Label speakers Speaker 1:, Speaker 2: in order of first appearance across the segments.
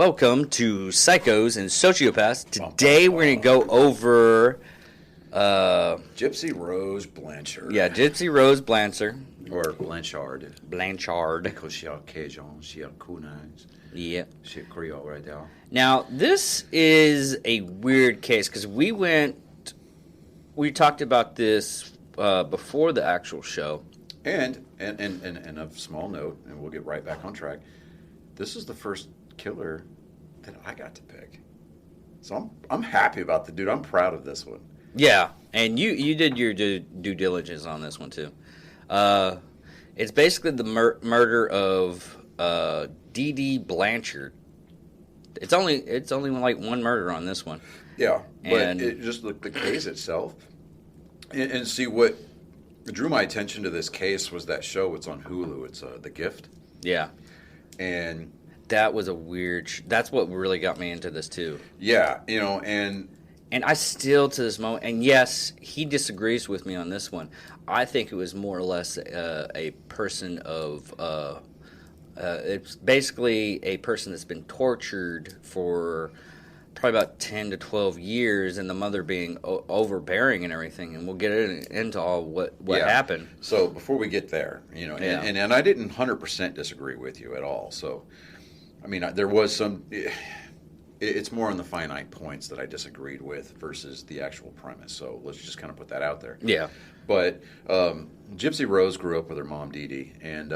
Speaker 1: Welcome to Psychos and Sociopaths. Today we're going to go over...
Speaker 2: Gypsy Rose Blanchard.
Speaker 1: Yeah, Gypsy Rose Blanchard.
Speaker 2: Or Blanchard.
Speaker 1: Blanchard.
Speaker 2: Because she had Cajun, she had kunais.
Speaker 1: Yeah.
Speaker 2: She had Creole right there.
Speaker 1: Now, this is a weird case because we talked about this before the actual show.
Speaker 2: And a small note, and we'll get right back on track, this is the first killer that I got to pick. So I'm happy about the dude. I'm proud of this one.
Speaker 1: Yeah, and you did your due diligence on this one too. It's basically the murder of D.D. Blanchard. It's only like one murder on this one.
Speaker 2: Yeah,
Speaker 1: and
Speaker 2: but it just looked the case itself, and see what drew my attention to this case was that show. It's on Hulu. It's The Gift.
Speaker 1: Yeah,
Speaker 2: and
Speaker 1: that was a weird. That's what really got me into this too.
Speaker 2: Yeah,
Speaker 1: And I still, to this moment, and yes, he disagrees with me on this one. I think it was more or less a person of, it's basically a person that's been tortured for probably about 10 to 12 years, and the mother being overbearing and everything. And we'll get into all what happened.
Speaker 2: So before we get there, and I didn't 100% disagree with you at all. So, I mean, there was some... It's more on the finite points that I disagreed with versus the actual premise. So let's just kind of put that out there.
Speaker 1: Yeah.
Speaker 2: But Gypsy Rose grew up with her mom, Dee Dee, and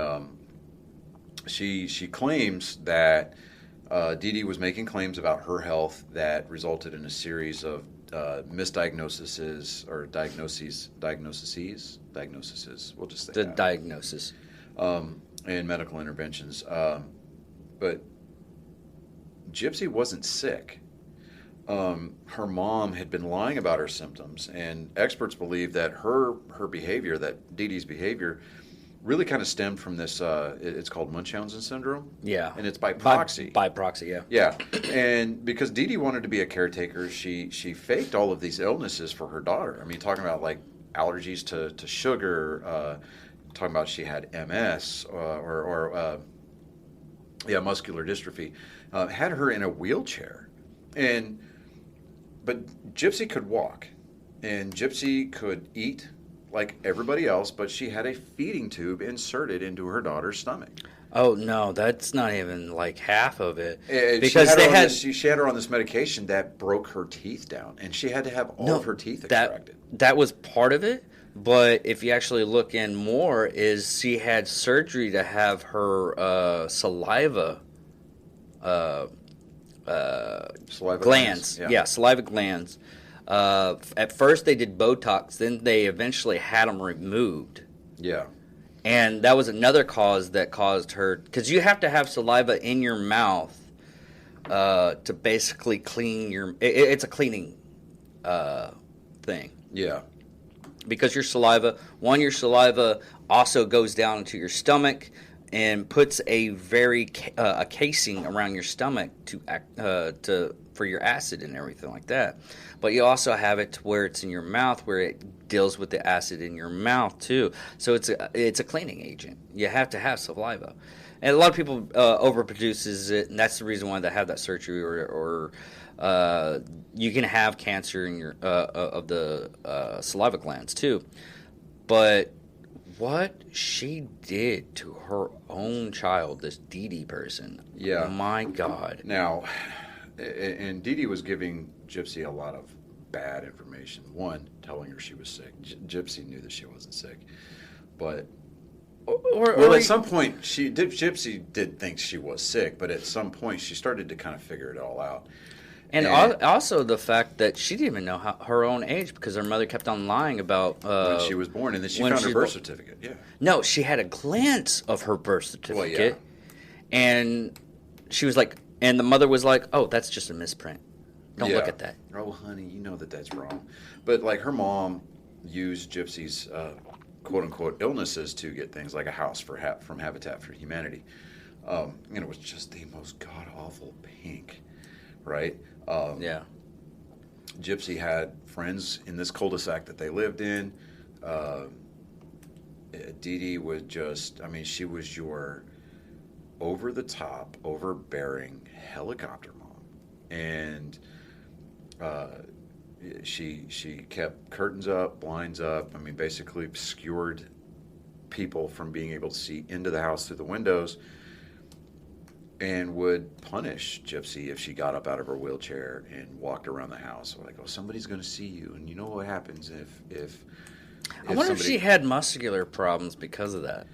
Speaker 2: she claims that Dee Dee was making claims about her health that resulted in a series of misdiagnoses or diagnoses. We'll just say
Speaker 1: the
Speaker 2: that.
Speaker 1: Diagnosis.
Speaker 2: And medical interventions. But Gypsy wasn't sick. Her mom had been lying about her symptoms, and experts believe that her behavior, that Dee Dee's behavior, really kind of stemmed from this, it's called Munchausen syndrome.
Speaker 1: Yeah.
Speaker 2: And it's by proxy.
Speaker 1: By proxy, yeah.
Speaker 2: Yeah. And because Dee Dee wanted to be a caretaker, she faked all of these illnesses for her daughter. I mean, talking about like allergies to sugar, talking about she had MS or muscular dystrophy. Had her in a wheelchair, but Gypsy could walk, and Gypsy could eat like everybody else, but she had a feeding tube inserted into her daughter's stomach.
Speaker 1: Oh no, that's not even like half of it.
Speaker 2: Because she had her on this medication that broke her teeth down, and she had to have all of her teeth extracted.
Speaker 1: That was part of it. But if you actually look in more, is she had surgery to have her saliva glands. Yeah, saliva glands. At first they did Botox, then they eventually had them removed.
Speaker 2: Yeah.
Speaker 1: And that was another cause that caused her, because you have to have saliva in your mouth to basically clean your, it's a cleaning thing.
Speaker 2: Yeah.
Speaker 1: Because your saliva also goes down into your stomach and puts a casing around your stomach for your acid and everything like that. But you also have it to where it's in your mouth, where it deals with the acid in your mouth too. So it's a cleaning agent. You have to have saliva, and a lot of people overproduces it, and that's the reason why they have that surgery or you can have cancer in your of the saliva glands too. But what she did to her own child, this Dee Dee person,
Speaker 2: yeah,
Speaker 1: my God.
Speaker 2: Now, and Dee Dee was giving Gypsy a lot of bad information. One, telling her she was sick. Gypsy knew that she wasn't sick, but at some point Gypsy did think she was sick, but at some point she started to kind of figure it all out.
Speaker 1: And also the fact that she didn't even know her own age because her mother kept on lying about
Speaker 2: when she was born, and then she found her birth certificate. Yeah.
Speaker 1: No, she had a glance of her birth certificate,
Speaker 2: well, yeah.
Speaker 1: And she was like, and the mother was like, "Oh, that's just a misprint. Don't look at that."
Speaker 2: Oh, honey, you know that's wrong. But like her mom used Gypsy's quote unquote illnesses to get things like a house from Habitat for Humanity, and it was just the most god awful pink, right?
Speaker 1: Yeah.
Speaker 2: Gypsy had friends in this cul-de-sac that they lived in. Dee Dee was just, I mean, she was your over the top, overbearing helicopter mom, and uh, she kept curtains up, blinds up. I mean, basically obscured people from being able to see into the house through the windows, and would punish Gypsy if she got up out of her wheelchair and walked around the house. Like, oh, somebody's going to see you, and you know what happens if
Speaker 1: I wonder if she had muscular problems because of that.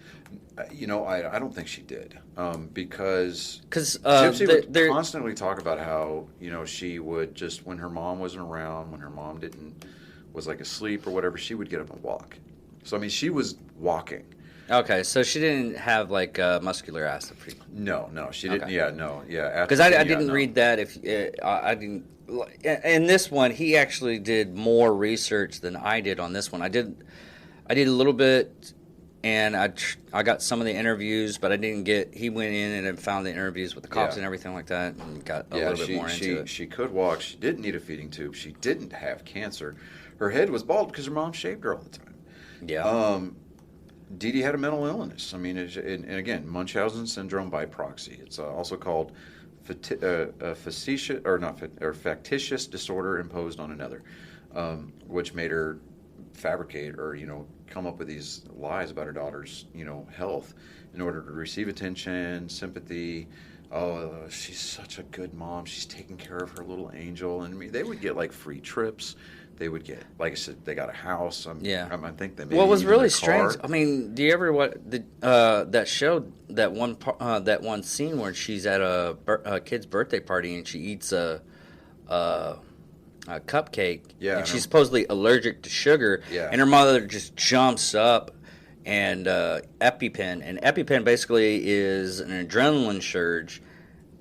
Speaker 2: I don't think she did, because
Speaker 1: Because
Speaker 2: Gypsy would constantly talk about how she would just, when her mom wasn't around, when her mom was like asleep or whatever, she would get up and walk. So I mean, she was walking.
Speaker 1: Okay, so she didn't have like muscular atrophy.
Speaker 2: No, she didn't.
Speaker 1: Okay.
Speaker 2: Yeah, no, yeah.
Speaker 1: Because I didn't read that. If I didn't, in this one, he actually did more research than I did on this one. I did a little bit, and I got some of the interviews, but I didn't get. He went in and found the interviews with the cops and everything like that, and got a little bit more into it.
Speaker 2: She could walk. She didn't need a feeding tube. She didn't have cancer. Her head was bald because her mom shaved her all the time.
Speaker 1: Yeah.
Speaker 2: Dee Dee had a mental illness. I mean, and again, Munchausen syndrome by proxy. It's also called factitious disorder imposed on another, which made her fabricate or come up with these lies about her daughter's health in order to receive attention, sympathy. Oh, she's such a good mom. She's taking care of her little angel. And I mean, they would get like free trips. They would get, like I said, they got a house. I think they maybe
Speaker 1: What was
Speaker 2: even
Speaker 1: really
Speaker 2: a
Speaker 1: strange?
Speaker 2: car.
Speaker 1: I mean, do you ever that showed that one scene where she's at a kid's birthday party and she eats a cupcake,
Speaker 2: Yeah,
Speaker 1: and she's supposedly allergic to sugar,
Speaker 2: Yeah.
Speaker 1: and her mother just jumps up and EpiPen basically is an adrenaline surge,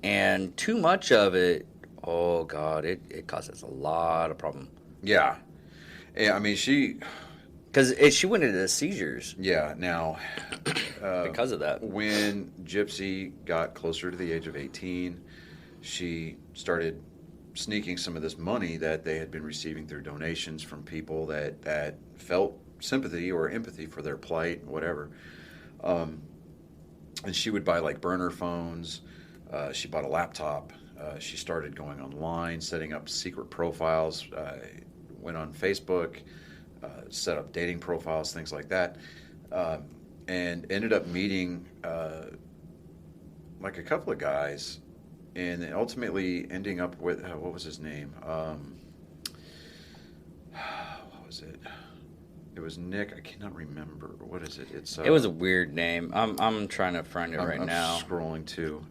Speaker 1: and too much of it, oh God, it causes a lot of problem.
Speaker 2: Yeah. I mean,
Speaker 1: Because she went into seizures
Speaker 2: now,
Speaker 1: because of that.
Speaker 2: when Gypsy got closer to the age of 18, she started sneaking some of this money that they had been receiving through donations from people that felt sympathy or empathy for their plight, whatever. And she would buy like burner phones. She bought a laptop. She started going online, setting up secret profiles, went on Facebook, set up dating profiles, things like that, and ended up meeting like a couple of guys, and then ultimately ending up with what was his name? What was it? It was Nick. I cannot remember. What is it?
Speaker 1: It was a weird name. I'm trying to find it right now.
Speaker 2: I'm scrolling too.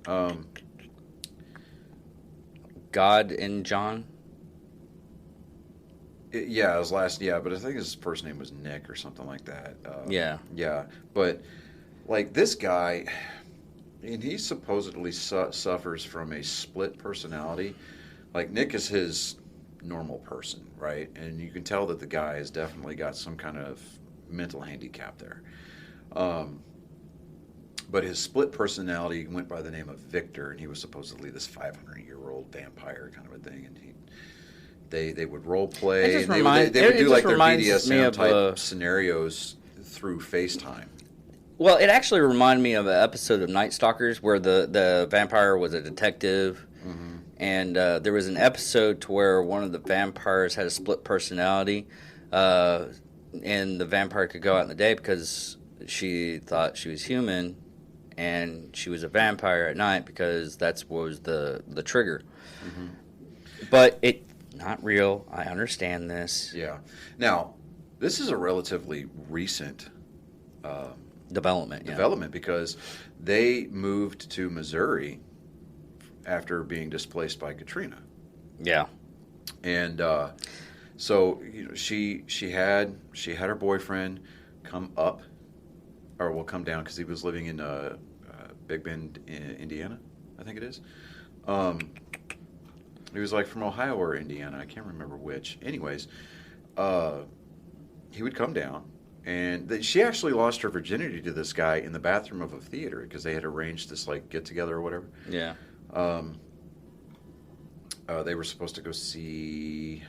Speaker 1: God and John.
Speaker 2: It was last. Yeah, but I think his first name was Nick or something like that. Yeah. But like this guy, and he supposedly suffers from a split personality. Like Nick is his normal person, right? And you can tell that the guy has definitely got some kind of mental handicap there. But his split personality went by the name of Victor, and he was supposedly this 500-year-old vampire kind of a thing. And they would role play, and they would do like their BDSM type scenarios through FaceTime.
Speaker 1: Well, it actually reminded me of an episode of Night Stalkers where the vampire was a detective, and there was an episode to where one of the vampires had a split personality, and the vampire could go out in the day because she thought she was human, and she was a vampire at night because that was the trigger. But it not real. I understand this.
Speaker 2: Yeah. Now, this is a relatively recent
Speaker 1: development
Speaker 2: because they moved to Missouri after being displaced by Katrina.
Speaker 1: Yeah.
Speaker 2: And so she had her boyfriend come up, or come down because he was living in Big Bend, Indiana, I think it is. He was like from Ohio or Indiana. I can't remember which. Anyways, he would come down, and she actually lost her virginity to this guy in the bathroom of a theater because they had arranged this like get together or whatever.
Speaker 1: Yeah.
Speaker 2: They were supposed to go see.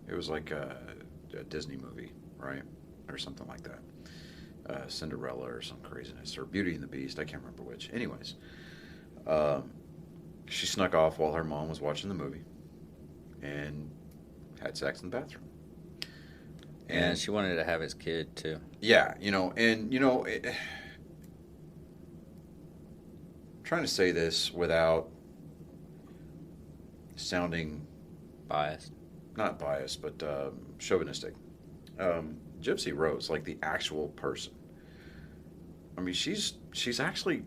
Speaker 2: It was like a Disney movie, right, or something like that. Cinderella or some craziness, or Beauty and the Beast. I can't remember which. Anyways, she snuck off while her mom was watching the movie and had sex in the bathroom.
Speaker 1: And she wanted to have his kid too.
Speaker 2: Yeah, trying to say this without sounding
Speaker 1: Biased.
Speaker 2: not biased, but chauvinistic. Gypsy Rose, like the actual person. I mean, she's actually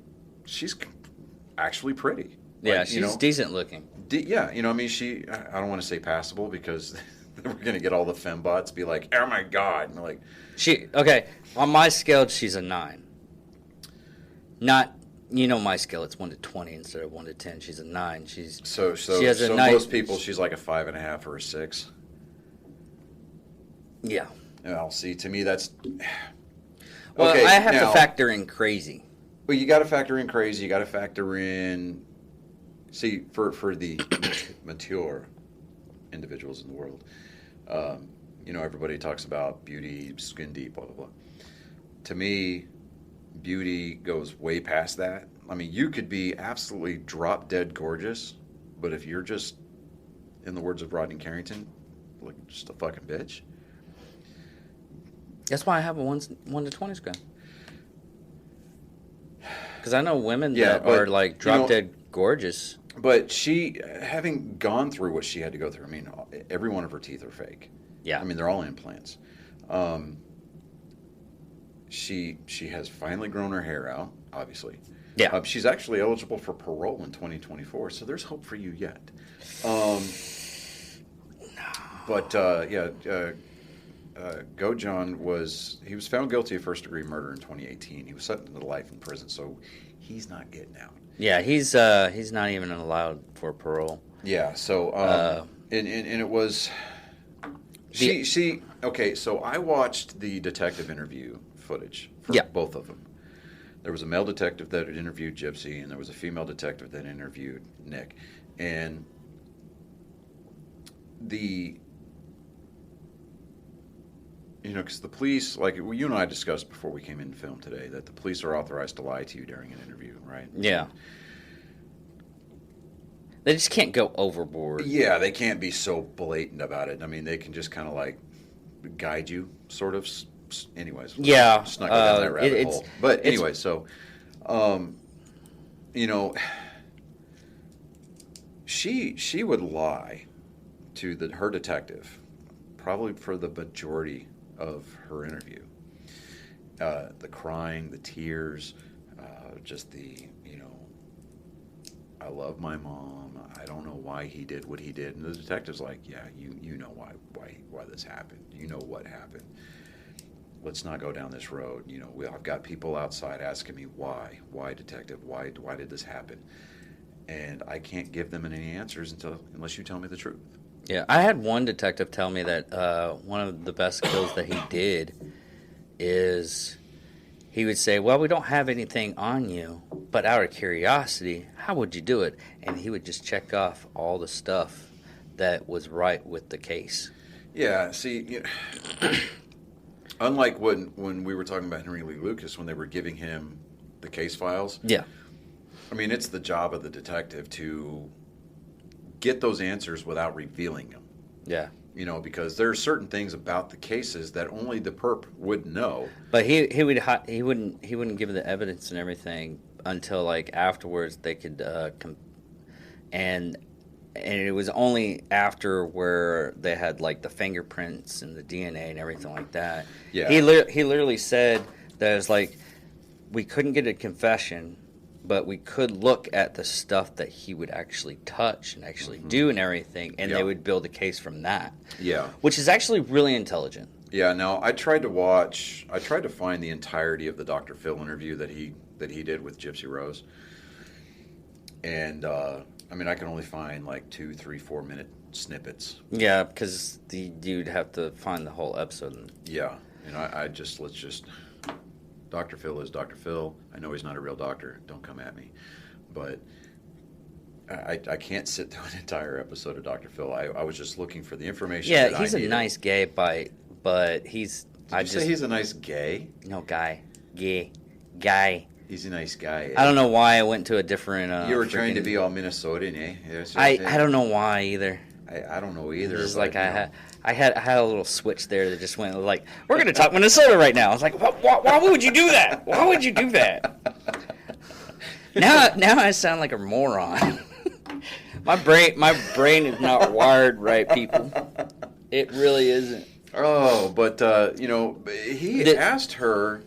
Speaker 2: pretty.
Speaker 1: Yeah,
Speaker 2: Like,
Speaker 1: she's decent looking.
Speaker 2: Yeah, I mean, I don't want to say passable because we're going to get all the fembots be like, oh my God. And like,
Speaker 1: okay, on my scale, she's a 9. Not, my scale, it's 1 to 20 instead of 1 to 10. She's a 9. She has a 9.
Speaker 2: Most people, she's like a 5.5 or a 6.
Speaker 1: Yeah.
Speaker 2: Well, see, to me, that's...
Speaker 1: Well,
Speaker 2: okay,
Speaker 1: I have to factor in crazy.
Speaker 2: Well, you got to factor in crazy. You got to factor in... See, for the mature individuals in the world, everybody talks about beauty, skin deep, blah, blah, blah. To me, beauty goes way past that. I mean, you could be absolutely drop-dead gorgeous, but if you're just, in the words of Rodney Carrington, like just a fucking bitch...
Speaker 1: That's why I have a 1 to 20 scale. Because I know women that are like drop-dead gorgeous.
Speaker 2: But she, having gone through what she had to go through, I mean, every one of her teeth are fake.
Speaker 1: Yeah.
Speaker 2: I mean, they're all implants. She has finally grown her hair out, obviously.
Speaker 1: Yeah.
Speaker 2: She's actually eligible for parole in 2024, so there's hope for you yet. Gojon was found guilty of first-degree murder in 2018. He was sentenced to life in prison, so he's not getting out.
Speaker 1: Yeah, he's not even allowed for parole.
Speaker 2: Yeah, so and it was okay. So I watched the detective interview footage for both of them. There was a male detective that had interviewed Gypsy, and there was a female detective that interviewed Nick, and because the police, like you and I discussed before we came in to film today, that the police are authorized to lie to you during an interview, right?
Speaker 1: Yeah. They just can't go overboard.
Speaker 2: Yeah, they can't be so blatant about it. I mean, they can just kind of like guide you, sort of. Anyways.
Speaker 1: Yeah.
Speaker 2: Let's not go down that rabbit hole. But anyway, so, she would lie to her detective, probably for the majority of her interview. The crying, the tears, just the, I love my mom. I don't know why he did what he did. And the detective's like, yeah, you know why this happened. You know what happened. Let's not go down this road. I've got people outside asking me why, detective, why did this happen? And I can't give them any answers unless you tell me the truth.
Speaker 1: Yeah, I had one detective tell me that one of the best kills that he did is he would say, well, we don't have anything on you, but out of curiosity, how would you do it? And he would just check off all the stuff that was right with the case.
Speaker 2: Yeah, see, unlike when we were talking about Henry Lee Lucas, when they were giving him the case files.
Speaker 1: Yeah.
Speaker 2: I mean, it's the job of the detective to get those answers without revealing them.
Speaker 1: Yeah.
Speaker 2: Because there are certain things about the cases that only the perp would know.
Speaker 1: But he wouldn't give the evidence and everything until like afterwards they could and it was only after where they had like the fingerprints and the DNA and everything like that.
Speaker 2: Yeah.
Speaker 1: He literally said that it's like we couldn't get a confession, but we could look at the stuff that he would actually touch and actually do and everything, and they would build a case from that.
Speaker 2: Yeah.
Speaker 1: Which is actually really intelligent.
Speaker 2: Yeah, now I tried to find the entirety of the Dr. Phil interview that he did with Gypsy Rose. And, I can only find like 2, 3, 4 minute snippets.
Speaker 1: Yeah, because you'd have to find the whole episode.
Speaker 2: Yeah, let's just... Dr. Phil is Dr. Phil. I know he's not a real doctor. Don't come at me. But I can't sit through an entire episode of Dr. Phil. I was just looking for the information.
Speaker 1: Yeah, he's a nice gay, but he's...
Speaker 2: Did you say he's a nice gay?
Speaker 1: No, guy. Guy.
Speaker 2: He's a nice guy.
Speaker 1: I don't know why I went to a different.
Speaker 2: You were trying to be all Minnesotan, eh?
Speaker 1: I don't know why either.
Speaker 2: I don't know either.
Speaker 1: Just like I had a little switch there that just went like, we're going to talk Minnesota right now. I was like, why would you do that? Why would you do that? Now I sound like a moron. My brain is not wired right, people. It really isn't.
Speaker 2: Oh, but he asked her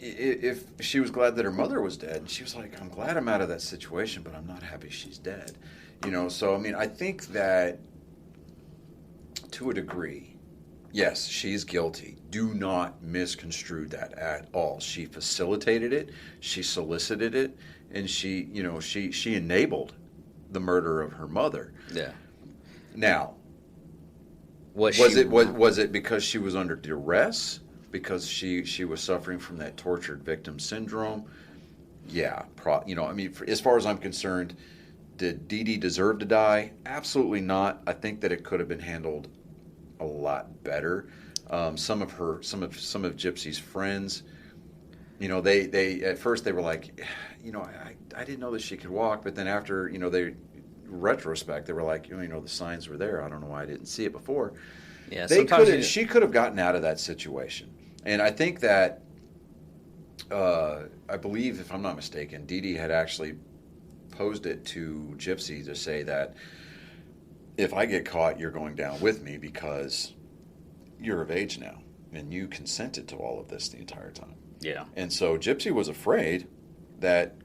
Speaker 2: if she was glad that her mother was dead, and she was like, "I'm glad I'm out of that situation, but I'm not happy she's dead." So I mean, I think that to a degree, yes, she's guilty. Do not misconstrue that at all. She facilitated it, she solicited it, and she enabled the murder of her mother.
Speaker 1: Yeah.
Speaker 2: Now, was it because she was under duress? Because she was suffering from that tortured victim syndrome? Yeah, I mean, as far as I'm concerned, did Dee Dee deserve to die? Absolutely not. I think that it could have been handled a lot better. Some of Gypsy's friends, they at first they were like, I didn't know that she could walk, but then after, retrospect, they were like, the signs were there. I don't know why I didn't see it before.
Speaker 1: Yeah,
Speaker 2: she could have gotten out of that situation. And I think that, I believe, if I'm not mistaken, Dee Dee had actually posed it to Gypsy to say that if I get caught, you're going down with me because you're of age now and you consented to all of this the entire time.
Speaker 1: Yeah.
Speaker 2: And so Gypsy was afraid that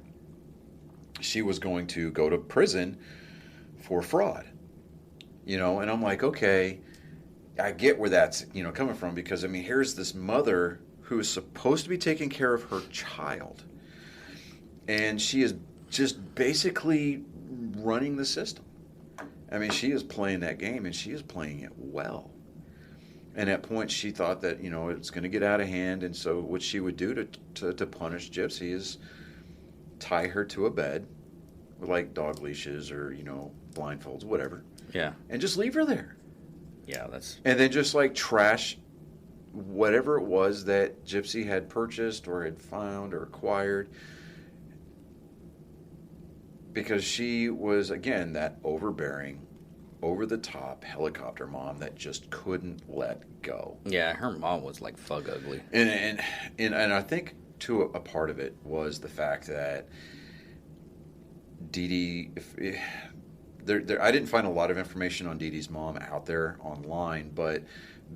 Speaker 2: she was going to go to prison for fraud. And I'm like, okay, I get where that's, coming from, because I mean, here's this mother who is supposed to be taking care of her child, and she is just basically running the system. I mean, she is playing that game, and she is playing it well. And at points, she thought that, it's going to get out of hand, and so what she would do to punish Gypsy is tie her to a bed with, like, dog leashes or, blindfolds, whatever.
Speaker 1: Yeah.
Speaker 2: And just leave her there.
Speaker 1: Yeah,
Speaker 2: And then just, like, trash whatever it was that Gypsy had purchased or had found or acquired. Because she was, again, that overbearing, over-the-top helicopter mom that just couldn't let go.
Speaker 1: Yeah, her mom was like fug ugly.
Speaker 2: And I think, too, a part of it was the fact that Dee Dee... I didn't find a lot of information on Dee Dee's mom out there online, but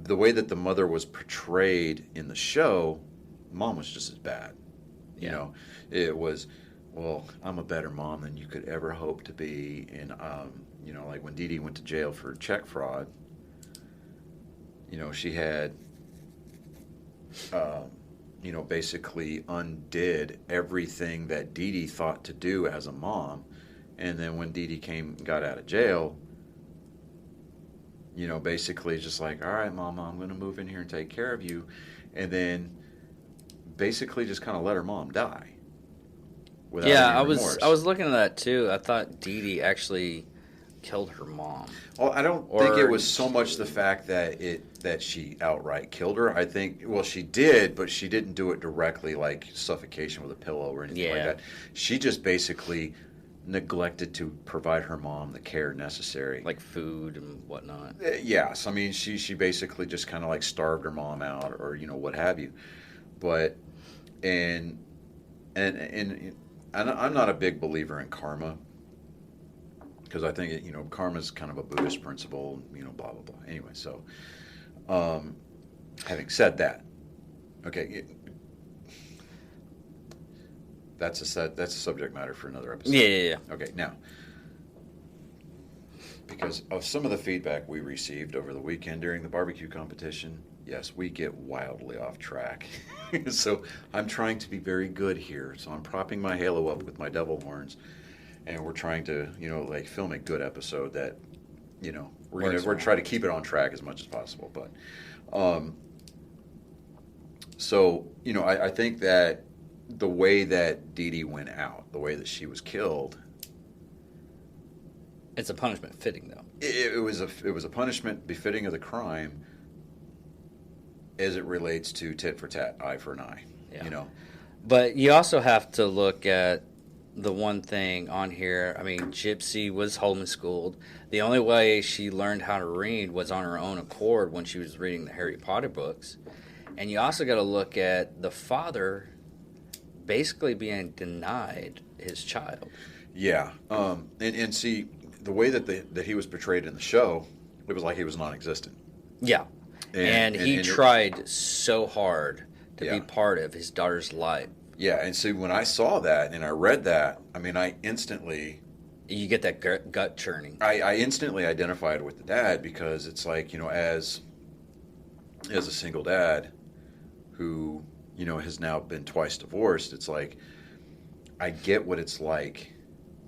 Speaker 2: the way that the mother was portrayed in the show, mom was just as bad. It was, well, I'm a better mom than you could ever hope to be. And, like when Dee Dee went to jail for check fraud, she had, basically undid everything that Dee Dee thought to do as a mom. And then when Dee Dee got out of jail, basically just like, all right, Mama, I'm going to move in here and take care of you. And then basically just kind of let her mom die.
Speaker 1: Yeah, I was looking at that too. I thought Dee Dee actually killed her mom.
Speaker 2: Well, I don't think it was so much the fact that she outright killed her. I think, well, she did, but she didn't do it directly, like suffocation with a pillow or anything like that. She just basically neglected to provide her mom the care necessary,
Speaker 1: like food and whatnot.
Speaker 2: Yes, I mean she basically just kind of like starved her mom out, or what have you. But and I'm not a big believer in karma, because I think karma is kind of a Buddhist principle, blah blah blah. Anyway, so having said that, okay. That's a subject matter for another episode.
Speaker 1: Yeah.
Speaker 2: Okay, now, because of some of the feedback we received over the weekend during the barbecue competition, yes, we get wildly off track. So I'm trying to be very good here. So I'm propping my halo up with my devil horns, and we're trying to, film a good episode that, we're gonna try to keep it on track as much as possible. But, I think that the way that Dee Dee went out, the way that she was killed,
Speaker 1: it's a punishment fitting, though.
Speaker 2: It was a punishment befitting of the crime, as it relates to tit for tat, eye for an eye.
Speaker 1: Yeah.
Speaker 2: You know,
Speaker 1: But you also have to look at the one thing on here. I mean, Gypsy was homeschooled. The only way she learned how to read was on her own accord when she was reading the Harry Potter books. And you also got to look at the father basically being denied his child.
Speaker 2: yeah. And see the way that he was portrayed in the show, it was like he was non-existent.
Speaker 1: Yeah. And he tried so hard to be part of his daughter's life.
Speaker 2: Yeah, and see, when I saw that and I read that, I mean,
Speaker 1: You get that gut churning.
Speaker 2: I instantly identified with the dad, because it's like, as a single dad who, has now been twice divorced, it's like, I get what it's like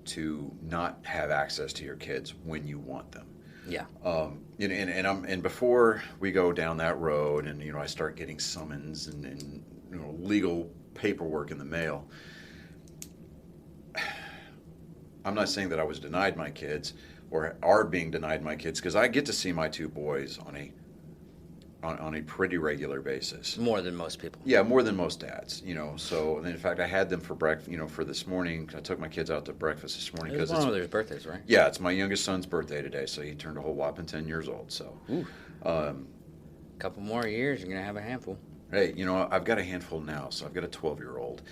Speaker 2: to not have access to your kids when you want them.
Speaker 1: Yeah.
Speaker 2: And before we go down that road, and I start getting summons and legal paperwork in the mail, I'm not saying that I was denied my kids or are being denied my kids, because I get to see my two boys on a pretty regular basis.
Speaker 1: More than most people.
Speaker 2: Yeah, more than most dads. So in fact, I had them for breakfast. For this morning, I took my kids out to breakfast this morning
Speaker 1: because it's one of their birthdays, right?
Speaker 2: Yeah, it's my youngest son's birthday today, so he turned a whole whopping 10 years old. So,
Speaker 1: couple more years, you're gonna have a handful.
Speaker 2: Hey, I've got a handful now, so I've got a 12-year-old.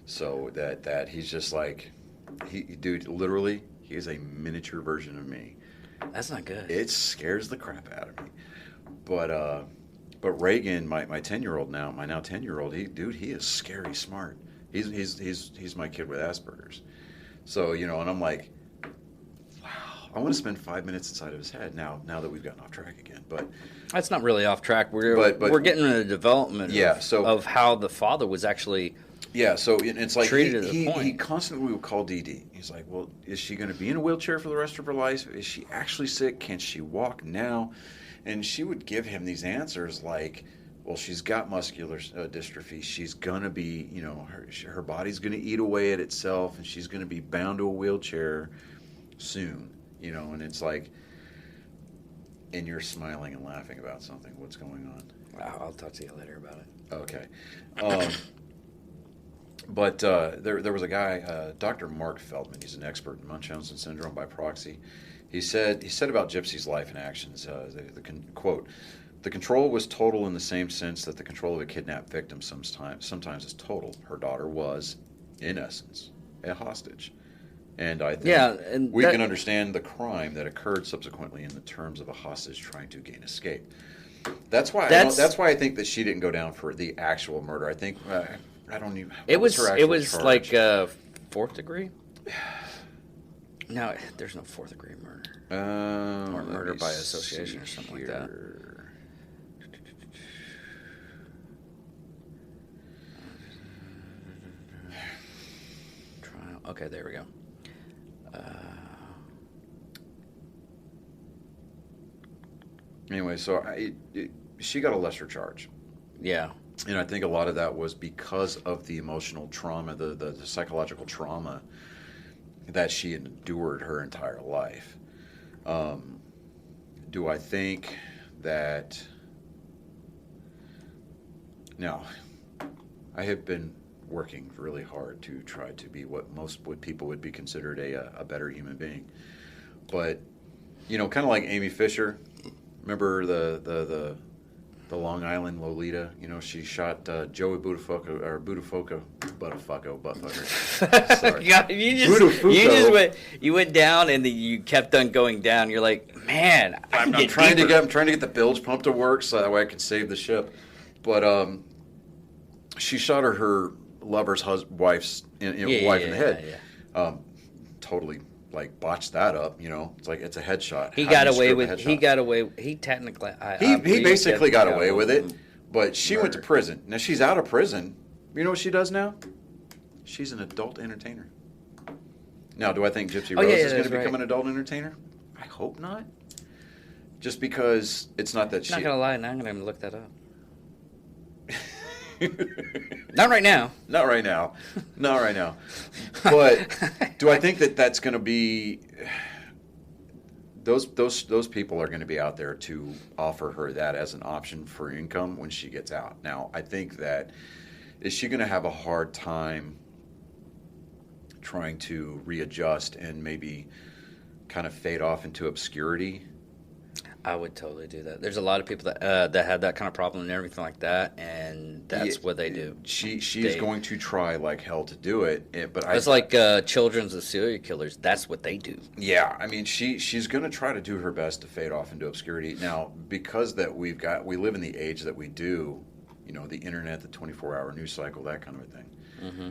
Speaker 2: So that he's just like, dude, literally, he is a miniature version of me.
Speaker 1: That's not good.
Speaker 2: It scares the crap out of me. But Reagan, my 10-year-old now, my now 10-year-old, he is scary smart. He's my kid with Asperger's. So, and I'm like, wow, I want to spend 5 minutes inside of his head now that we've gotten off track again. But
Speaker 1: that's not really off track. We're getting into the development of how the father was actually
Speaker 2: so it's like
Speaker 1: he
Speaker 2: constantly would call Dee Dee. He's like, well, is she going to be in a wheelchair for the rest of her life? Is she actually sick? Can she walk now? And she would give him these answers like, well, she's got muscular dystrophy. She's going to be, her body's going to eat away at itself, and she's going to be bound to a wheelchair soon, and it's like, and you're smiling and laughing about something. What's going on?
Speaker 1: I'll talk to you later about it.
Speaker 2: Okay. But there was a guy, Dr. Mark Feldman. He's an expert in Munchausen syndrome by proxy. He said about Gypsy's life and actions, quote, "The control was total in the same sense that the control of a kidnapped victim sometimes is total. Her daughter was, in essence, a hostage. And I think we can understand the crime that occurred subsequently in the terms of a hostage trying to gain escape." That's why I think that she didn't go down for the actual murder. I think I don't even.
Speaker 1: It was
Speaker 2: charge?
Speaker 1: like fourth degree. No, there's no fourth degree murder. Or murder by association or something like that. Trial. Okay, there we go.
Speaker 2: Anyway, so she got a lesser charge.
Speaker 1: Yeah.
Speaker 2: And I think a lot of that was because of the emotional trauma, the psychological trauma that she endured her entire life. Do I think that... Now, I have been working really hard to try to be what people would be considered a better human being. But, kind of like Amy Fisher, remember the Long Island Lolita? She shot Joey Buttafuoco. Sorry.
Speaker 1: God, you went down and you kept on going down. You're like, man,
Speaker 2: I'm trying to get the bilge pump to work so that way I can save the ship. But she shot her lover's wife's wife in the head.
Speaker 1: Yeah.
Speaker 2: Totally botched that up. It's like it's a headshot.
Speaker 1: He got away with. He technically.
Speaker 2: He basically got away with it, but she went to prison. Now she's out of prison. You know what she does now? She's an adult entertainer. Now, do I think Gypsy Rose is going to become an adult entertainer? I hope not. Just because it's not that
Speaker 1: Not gonna lie, now I'm gonna look that up. Not right now.
Speaker 2: Not right now. But do I think that that's going to be those people are going to be out there to offer her that as an option for income when she gets out. Now, I think that is she going to have a hard time trying to readjust and maybe kind of fade off into obscurity?
Speaker 1: I would totally do that. There's a lot of people that that have that kind of problem and everything like that, and that's what they do.
Speaker 2: She's going to try like hell to do it, but
Speaker 1: it's like children's of serial killers. That's what they do.
Speaker 2: Yeah, I mean, she's going to try to do her best to fade off into obscurity. Now, because that we live in the age that we do, the internet, the 24-hour news cycle, that kind of a thing.
Speaker 1: Mm-hmm.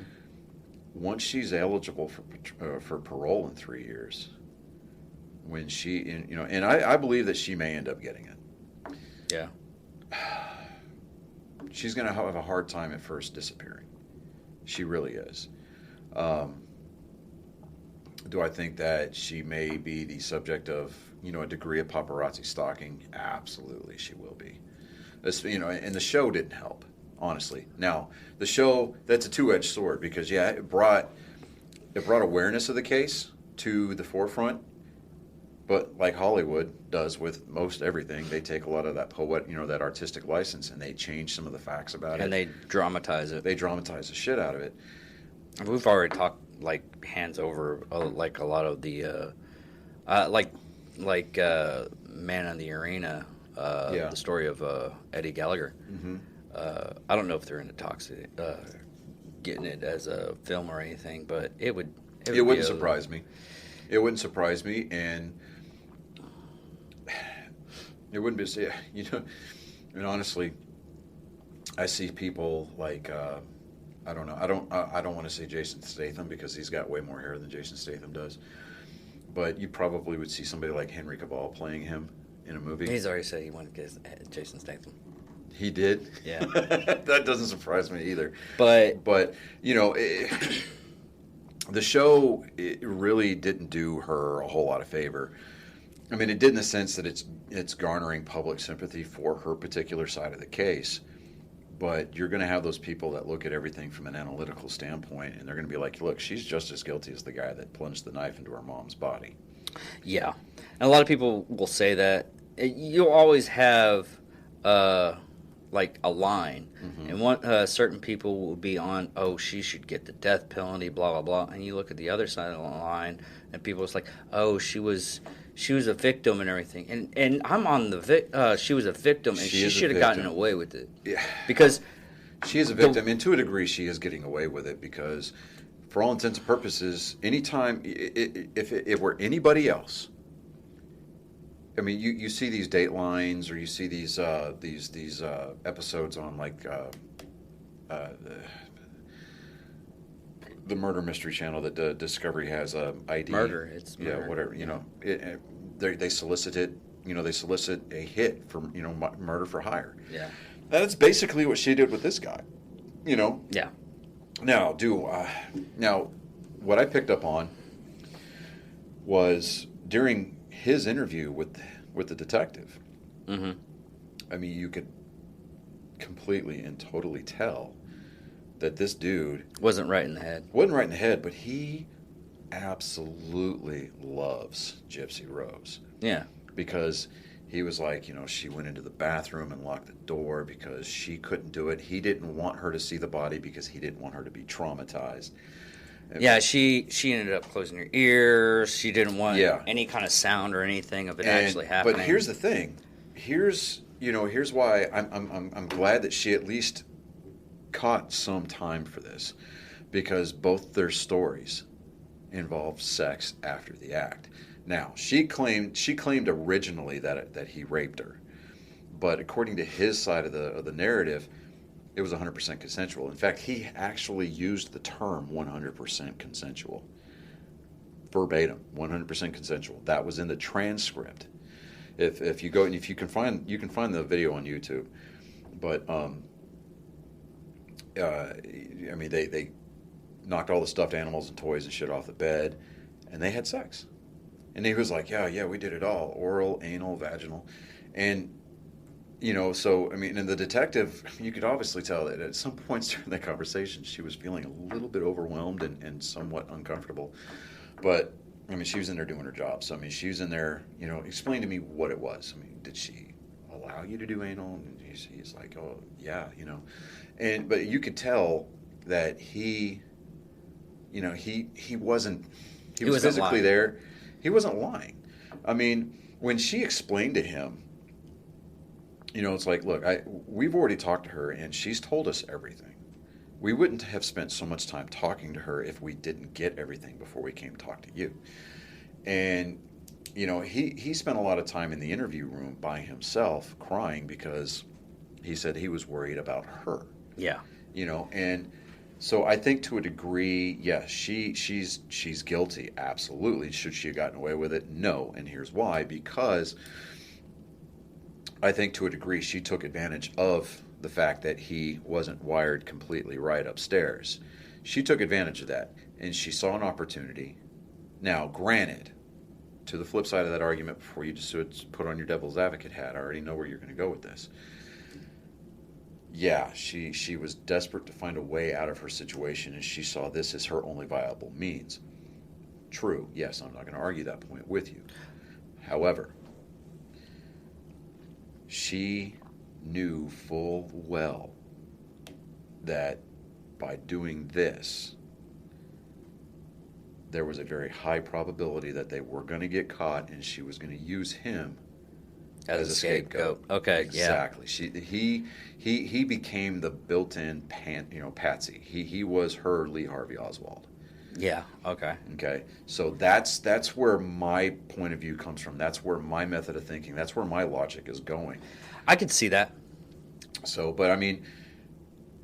Speaker 2: Once she's eligible for parole in 3 years. When and I believe that she may end up getting it.
Speaker 1: Yeah.
Speaker 2: She's going to have a hard time at first disappearing. She really is. Do I think that she may be the subject of, a degree of paparazzi stalking? Absolutely, she will be. And the show didn't help, honestly. Now, the show, that's a two-edged sword because, it brought awareness of the case to the forefront. But like Hollywood does with most everything, they take a lot of that that artistic license, and they change some of the facts about it.
Speaker 1: And they dramatize it.
Speaker 2: They dramatize the shit out of it.
Speaker 1: We've already talked like hands over like a lot of the Man in the Arena, the story of Eddie Gallagher.
Speaker 2: Mm-hmm.
Speaker 1: I don't know if they're into talks getting it as a film or anything, but it wouldn't
Speaker 2: surprise me. It wouldn't surprise me, and it wouldn't be, and honestly, I see people like, I don't know, I don't want to say Jason Statham because he's got way more hair than Jason Statham does, but you probably would see somebody like Henry Cavill playing him in a movie.
Speaker 1: He's already said he wanted to get Jason Statham.
Speaker 2: He did?
Speaker 1: Yeah.
Speaker 2: That doesn't surprise me either.
Speaker 1: But
Speaker 2: the show, it really didn't do her a whole lot of favor. I mean, it did in the sense that it's garnering public sympathy for her particular side of the case. But you're going to have those people that look at everything from an analytical standpoint, and they're going to be like, look, she's just as guilty as the guy that plunged the knife into her mom's body.
Speaker 1: Yeah. And a lot of people will say that. You'll always have like a line, mm-hmm. and certain people will be on, she should get the death penalty, blah blah blah, and you look at the other side of the line, and people it's like, she was a victim and everything, and I'm on the she was a victim, and she should have gotten away with it, because
Speaker 2: she is a victim, and to a degree, she is getting away with it because, for all intents and purposes, anytime if it were anybody else. I mean, you see these Datelines, or you see these episodes on like the Murder Mystery Channel that Discovery has ID.
Speaker 1: Murder, it's murder.
Speaker 2: Yeah, whatever. They solicit it. They solicit a hit for murder for hire.
Speaker 1: Yeah,
Speaker 2: that's basically what she did with this guy.
Speaker 1: Yeah.
Speaker 2: Now, what I picked up on was during his interview with the detective.
Speaker 1: Mm-hmm.
Speaker 2: I mean, you could completely and totally tell that this dude
Speaker 1: wasn't right in the head.
Speaker 2: Wasn't right in the head, but he absolutely loves Gypsy Rose.
Speaker 1: Yeah.
Speaker 2: Because he was like, she went into the bathroom and locked the door because she couldn't do it. He didn't want her to see the body because he didn't want her to be traumatized.
Speaker 1: Yeah, she ended up closing her ears. She didn't want any kind of sound or anything of it actually happening.
Speaker 2: But here's the thing. Here's why I'm glad that she at least caught some time for this, because both their stories involve sex after the act. Now, she claimed originally that he raped her, but according to his side of the narrative, it was 100% consensual. In fact, he actually used the term 100% consensual. Verbatim, 100% consensual. That was in the transcript. If you go and if you can find the video on YouTube. But I mean, they knocked all the stuffed animals and toys and shit off the bed, and they had sex. And he was like, yeah, we did it all. Oral, anal, vaginal. And so, I mean, and the detective, you could obviously tell that at some points during that conversation, she was feeling a little bit overwhelmed and somewhat uncomfortable. But I mean, she was in there doing her job. So, I mean, she was in there, explain to me what it was. I mean, did she allow you to do anal? And he's like, oh, yeah, but you could tell that he wasn't, he was
Speaker 1: wasn't
Speaker 2: physically
Speaker 1: lying.
Speaker 2: there. He wasn't lying. I mean, when she explained to him, it's like, look, we've already talked to her and she's told us everything. We wouldn't have spent so much time talking to her if we didn't get everything before we came to talk to you. And, he spent a lot of time in the interview room by himself crying because he said he was worried about her.
Speaker 1: Yeah.
Speaker 2: And so I think to a degree, yes, she's guilty, absolutely. Should she have gotten away with it? No, and here's why. Because I think to a degree she took advantage of the fact that he wasn't wired completely right upstairs. She took advantage of that, and she saw an opportunity. Now, granted, to the flip side of that argument, before you just put on your devil's advocate hat, I already know where you're going to go with this. Yeah, she was desperate to find a way out of her situation, and she saw this as her only viable means. True, yes, I'm not going to argue that point with you. However, she knew full well that by doing this, there was a very high probability that they were going to get caught, and she was going to use him as a scapegoat.
Speaker 1: Okay,
Speaker 2: exactly.
Speaker 1: Yeah.
Speaker 2: He became the built-in patsy. He was her Lee Harvey Oswald.
Speaker 1: Yeah. Okay.
Speaker 2: Okay. So that's where my point of view comes from. That's where my method of thinking. That's where my logic is going.
Speaker 1: I could see that.
Speaker 2: So, but I mean,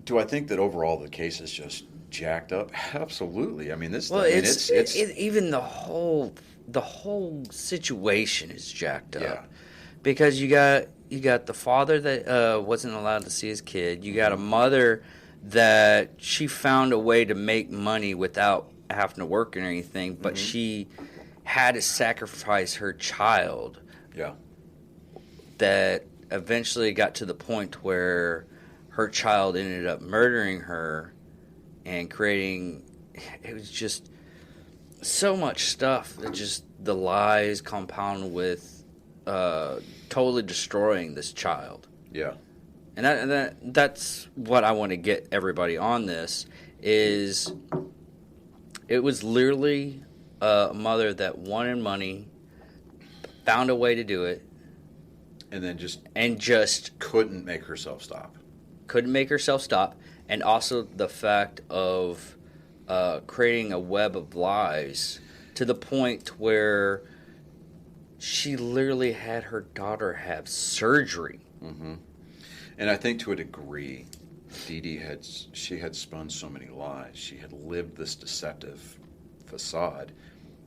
Speaker 2: do I think that overall the case is just jacked up? Absolutely. I mean,
Speaker 1: Well, it's even the whole situation is jacked up.
Speaker 2: Yeah.
Speaker 1: Because you got the father that wasn't allowed to see his kid. You got a mother that she found a way to make money without having to work or anything, but she had to sacrifice her child.
Speaker 2: Yeah.
Speaker 1: That eventually got to the point where her child ended up murdering her and creating. It was just so much stuff that just the lies compounded with totally destroying this child.
Speaker 2: Yeah.
Speaker 1: And that's what I want to get everybody on this is it was literally a mother that wanted money, found a way to do it,
Speaker 2: And then just
Speaker 1: couldn't
Speaker 2: make herself stop.
Speaker 1: And also the fact of creating a web of lies to the point where she literally had her daughter have surgery.
Speaker 2: Mm-hmm. And I think to a degree, Dee Dee had spun so many lies. She had lived this deceptive facade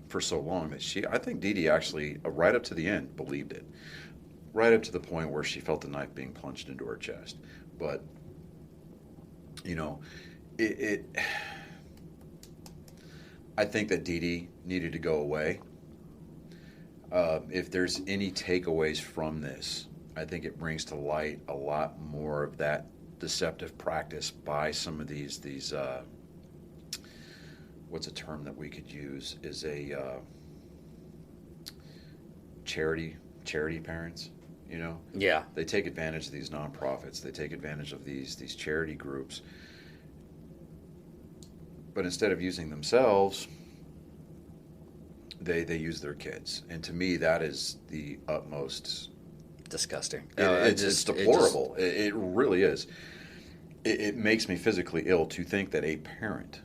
Speaker 2: for so long that I think Dee Dee actually, right up to the end, believed it. Right up to the point where she felt the knife being plunged into her chest. But, I think that Dee Dee needed to go away. If there's any takeaways from this, I think it brings to light a lot more of that deceptive practice by some of these what's a term that we could use is a charity parents.
Speaker 1: Yeah.
Speaker 2: They take advantage of these nonprofits. They take advantage of these charity groups. But instead of using themselves, they use their kids. And to me, that is the utmost
Speaker 1: disgusting.
Speaker 2: It's deplorable. It really is. It makes me physically ill to think that a parent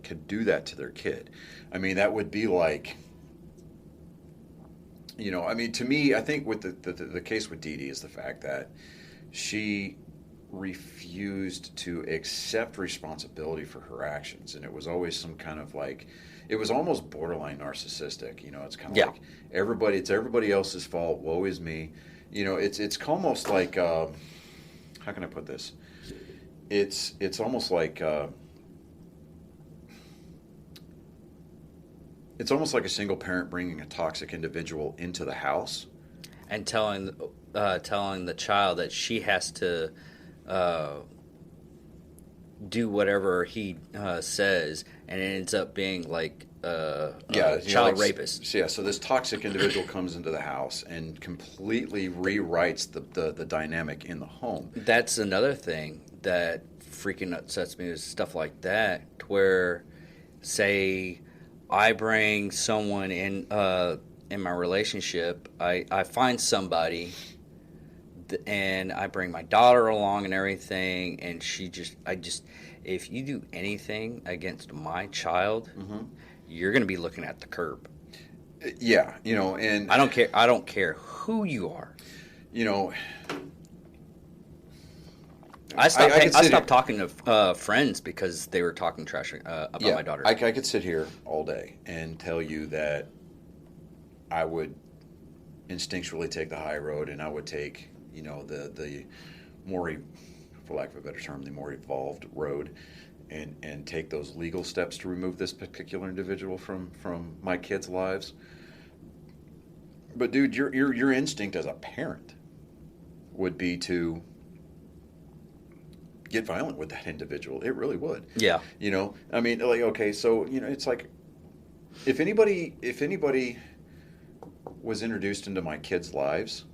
Speaker 2: could do that to their kid. I mean, that would be like, to me, I think with the case with Dee Dee is the fact that she refused to accept responsibility for her actions, and it was always some kind of like, it was almost borderline narcissistic. It's kind of like it's everybody else's fault. Woe is me. It's almost like how can I put this? It's almost like it's almost like a single parent bringing a toxic individual into the house
Speaker 1: and telling the child that she has to do whatever he says, and it ends up being like child rapist.
Speaker 2: So this toxic individual comes into the house and completely rewrites the dynamic in the home.
Speaker 1: That's another thing that freaking upsets me is stuff like that, where, say, I bring someone in my relationship, I find somebody, and I bring my daughter along and everything, and if you do anything against my child, you're going to be looking at the curb.
Speaker 2: Yeah, and
Speaker 1: I don't care who you are. I stopped talking to friends because they were talking trash about my daughter.
Speaker 2: I could sit here all day and tell you that I would instinctually take the high road, and I would take, the more, for lack of a better term, the more evolved road, and take those legal steps to remove this particular individual from my kids' lives. But dude, your instinct as a parent would be to get violent with that individual. It really would.
Speaker 1: Yeah.
Speaker 2: I mean, like, okay, so, it's like, if anybody was introduced into my kids' lives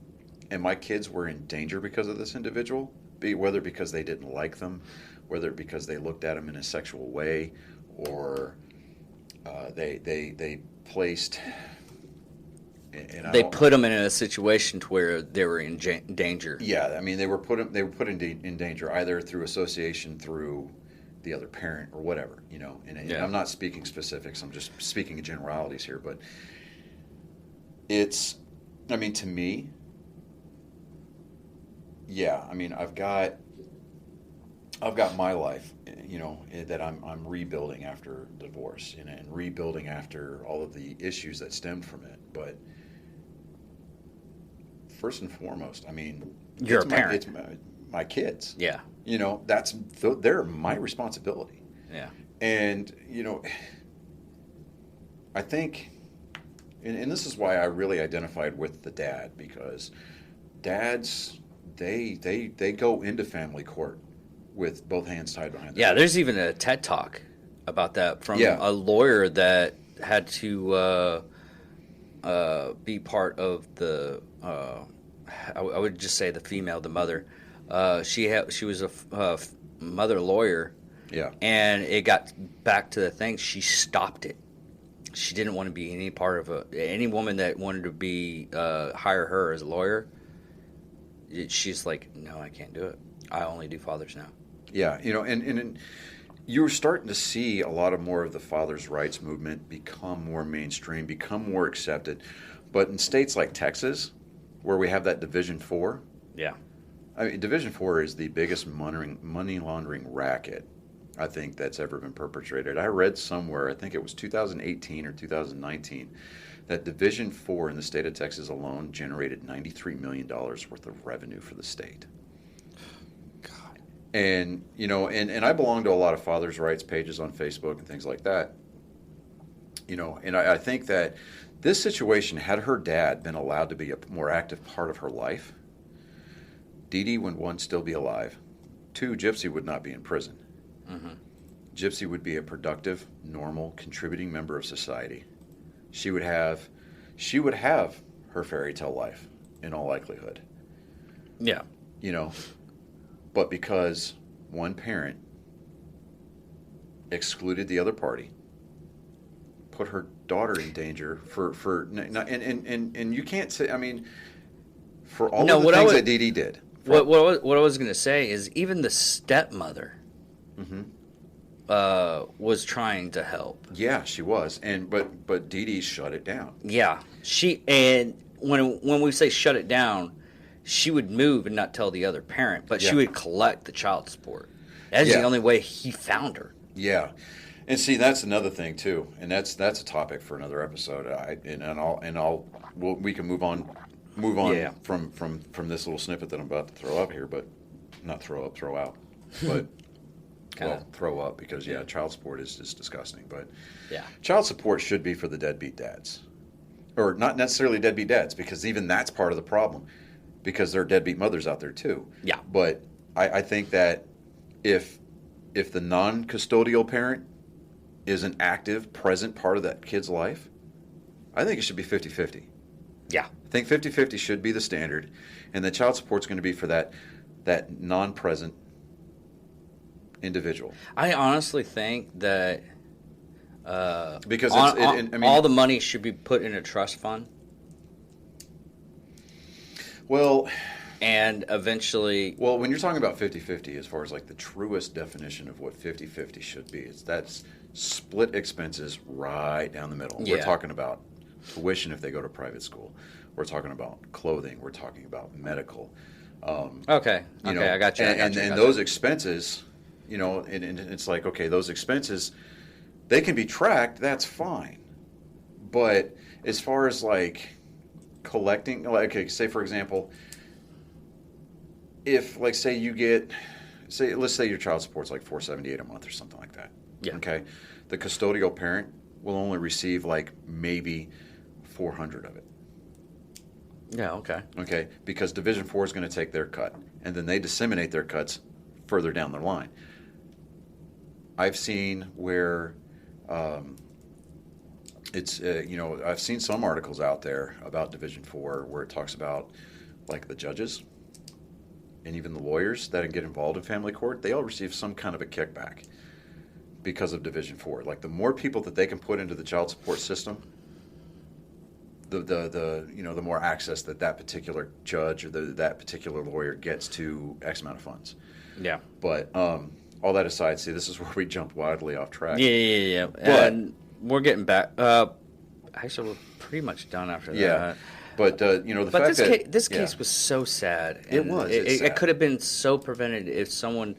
Speaker 2: and my kids were in danger because of this individual, whether because they didn't like them, whether because they looked at them in a sexual way, or they placed...
Speaker 1: They put them in a situation to where they were in danger.
Speaker 2: Yeah, I mean, they were put in danger either through association, through the other parent, or whatever. And I'm not speaking specifics. I'm just speaking in generalities here. But to me, yeah. I mean, I've got my life, that I'm rebuilding after divorce, and rebuilding after all of the issues that stemmed from it, but. First and foremost, I mean,
Speaker 1: you're a parent.
Speaker 2: It's my kids.
Speaker 1: Yeah.
Speaker 2: They're my responsibility.
Speaker 1: Yeah.
Speaker 2: And, I think, and this is why I really identified with the dad, because dads, they go into family court with both hands tied behind their back.
Speaker 1: There's even a TED Talk about that from a lawyer that had to be part of the... I would just say the mother. She was a mother lawyer.
Speaker 2: Yeah.
Speaker 1: And it got back to the thing. She stopped it. She didn't want to be any part of any woman that wanted to be hire her as a lawyer. She's like, no, I can't do it. I only do fathers now.
Speaker 2: Yeah, and you're starting to see a lot of more of the fathers' rights movement become more mainstream, become more accepted. But in states like Texas, where we have that Division 4, I mean, Division 4 is the biggest money laundering racket, I think, that's ever been perpetrated. I read somewhere, I think it was 2018 or 2019, that Division 4 in the state of Texas alone generated $93 million worth of revenue for the state. God. And, and I belong to a lot of fathers' rights pages on Facebook and things like that. And I think that this situation, had her dad been allowed to be a more active part of her life, Dee Dee would, one, still be alive. Two, Gypsy would not be in prison. Mm-hmm. Gypsy would be a productive, normal, contributing member of society. She would have her fairy tale life, in all likelihood.
Speaker 1: Yeah.
Speaker 2: But because one parent excluded the other party, put her daughter in danger and you can't say, I mean, for all of the things that Dee Dee did.
Speaker 1: What I was going to say is even the stepmother was trying to help.
Speaker 2: Yeah, she was, but Dee Dee shut it down.
Speaker 1: Yeah, when we say shut it down, she would move and not tell the other parent, but she would collect the child support. That's the only way he found her.
Speaker 2: Yeah. And see, that's another thing too, and that's a topic for another episode. We can move on from this little snippet that I'm about to throw up here, but not throw out, but throw up, because child support is just disgusting. But child support should be for the deadbeat dads, or not necessarily deadbeat dads, because even that's part of the problem, because there are deadbeat mothers out there too.
Speaker 1: Yeah.
Speaker 2: But I think that if the non-custodial parent is an active, present part of that kid's life, I think it should be 50-50.
Speaker 1: Yeah.
Speaker 2: I think 50-50 should be the standard, and the child support's going to be for that non-present individual.
Speaker 1: I honestly think that
Speaker 2: because
Speaker 1: all the money should be put in a trust fund.
Speaker 2: Well,
Speaker 1: and eventually...
Speaker 2: Well, when you're talking about 50-50, as far as like the truest definition of what 50-50 should be, that's split expenses right down the middle.
Speaker 1: Yeah.
Speaker 2: We're talking about tuition if they go to private school. We're talking about clothing. We're talking about medical.
Speaker 1: Okay, I got you.
Speaker 2: And those expenses, you know, and it's like, okay, those expenses, they can be tracked. That's fine. But as far as like collecting, like, okay, say for example, if like say you get, let's say your child support's like $478 a month or something like that.
Speaker 1: Yeah.
Speaker 2: Okay. The custodial parent will only receive like maybe 400 of it.
Speaker 1: Yeah, okay.
Speaker 2: Okay, because Division 4 is going to take their cut, and then they disseminate their cuts further down the line. I've seen where it's, you know, I've seen some articles out there about Division 4 where it talks about, like, the judges and even the lawyers that get involved in family court, they all receive some kind of a kickback because of Division 4. Like, the more people that they can put into the child support system, the you know, the more access that particular judge or that particular lawyer gets to X amount of funds.
Speaker 1: Yeah.
Speaker 2: But all that aside, see, this is where we jumped wildly off track.
Speaker 1: Yeah.
Speaker 2: But,
Speaker 1: and we're getting back. Actually, we're pretty much done after that.
Speaker 2: Yeah. But you know, the fact that
Speaker 1: this case was so sad.
Speaker 2: It was.
Speaker 1: It could have been so prevented if someone